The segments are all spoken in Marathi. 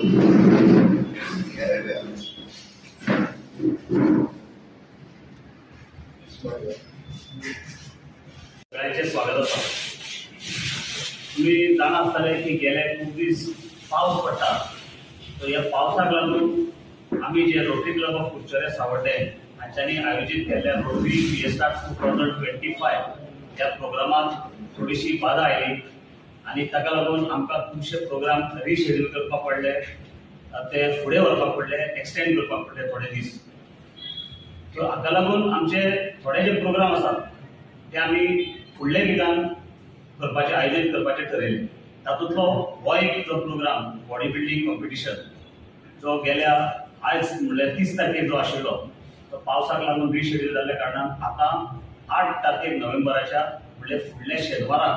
सगळ्यांचे स्वागत आसा। तुम्ही जाणा आसतले की गेले खूप दीस पावस पडटा, तर ह्या पावसाक लागून आमी जे रोटरी क्लब ऑफ कुडचडे सावड्डे हांच्यांनी आयोजीत केल्ल्या रोटरी फिएस्टा 2025 ह्या प्रोग्रामाक थोडीशी बाधा आयली आणि ताका लागून आमकां खुबशे प्रोग्राम रिशेड्यूल करपाक पडले, ते फुडें व्हरपाक पडले, एक्सटेंड करपाक पडले थोडे दीस। सो हाका लागून आमचे थोडे जे प्रोग्राम आसात ते आमी फुडले विकान करपाचे आयोजीत करपाचे ठरयले। तातूंतलो हो एक प्रोग्राम बॉडी बिल्डिंग कॉम्पिटिशन जो गेल्या आज म्हणल्यार 30 तारखेक जो आशिल्लो तो पावसाक लागून रिशेड्यूल जाल्ल्या कारणान आता 8 तारखेक नोव्हेंबराच्या म्हणजे फुडल्या शेनवाराक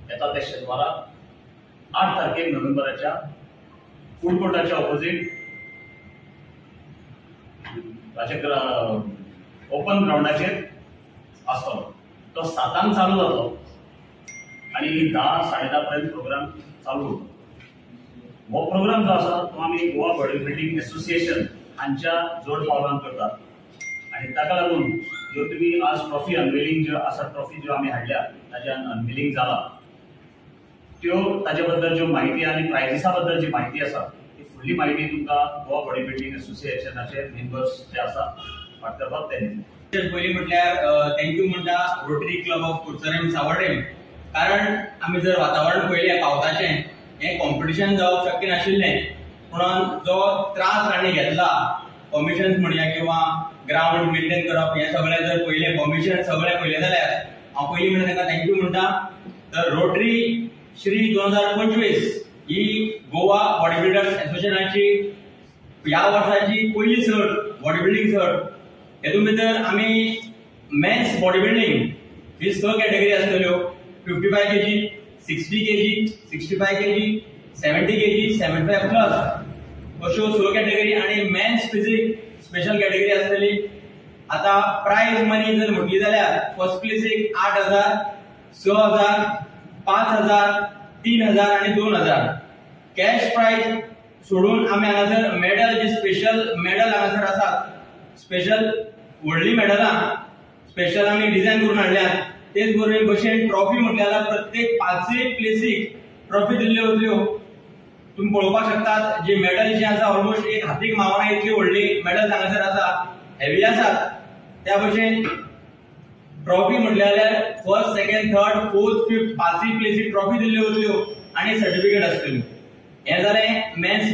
येता त्या शेनवाराक 8 तारखेक नोव्हेंबराच्या फूड कोर्टाच्या ऑपोजीट ओपन ग्राउंडाचेर आसतलो। तो 7 चालू जातलो आणि 10-10:30 पर्यंत प्रोग्राम चालू उरतो। हो प्रोग्राम जो आसा तो आमी गोवा बॉडी बिल्डिंग एसोसिएशन हांच्या जोड पावलान करतात आणि ताका लागून ह्यो तुमी आज ट्रॉफी अनवेलिंग ज्यो आसा, ट्रॉफी ज्यो आमी हाडल्या ताजें अनवेलिंग जाला, त्यो ताजे बद्दल ज्यो म्हायती आनी प्रायजीसा बद्दल जी म्हायती आसा ती फुडली म्हायती तुमकां गोवा बॉडी बिल्डिंग एसोसिएशनाचे मेंबर्स जे आसा वाटरपाक ते दितले। पयलीं म्हटल्यार थँक्यू म्हणटा रोटरी क्लब ऑफ कुडचडें सावड्डे, कारण आमी जर वातावरण पळयलें पावसाचें हें कॉम्पिटिशन जावप शक्य नाशिल्लें, म्हणून जो त्रास ताणें घेतला परमिशन्स म्हणया किंवा ग्राउंड मेंटेन करप हें सगळें जर पयलें परमिशन सगळें पयलें जाल्यार हांव पयलीं म्हणटा ताका थँक्यू म्हणटा। तर रोटरी श्री 2025 ही गोवा बॉडी बिल्डर्स एसोसिएशनाची ह्या वर्साची पयली सर्त बॉडी बिल्डिंग सर्त। हेतून भितर आमी मेन्स बॉडी बिल्डिंग ही 6 कॅटेगरी आसतल्यो, 55 kg, 60 kg, 65 kg, 70 kg, 75 plus अश्यो 6 कॅटेगरी आणि मेन्स फिजिक स्पेशल कॅटेगरी आसतली। आता प्राइज मनी जर म्हटली जाल्यार फर्स्ट प्लेसीक 8,000, 6,000, 5,000, 3,000 आणि 2,000 कॅश प्राइज सोडून आमी हांगासर मेडल जी स्पेशल मेडल हांगासर आसात, स्पेशल व्हडली मेडलां स्पेशल आमी डिझायन करून हाडल्यात। तेच बरोबर भशेन ट्रॉफी म्हटल्यार प्रत्येक 5 प्लेसीक ट्रॉफी दिल्ल्यो वतल्यो। तुम्ही पळोवपाक शकतात जी मेडल जी आसा ऑलमोस्ट एक हातीक मावना इतली व्हडली मेडल हांगासर आसा, हेवी आसात। त्या भशेन ट्रॉफी म्हटल्यार first, second, third, fourth, fifth 5 प्लेसीक ट्रॉफी दिल्ल्यो वतल्यो आणि सर्टिफिकेट आसतल्यो। हे जालें मेन्स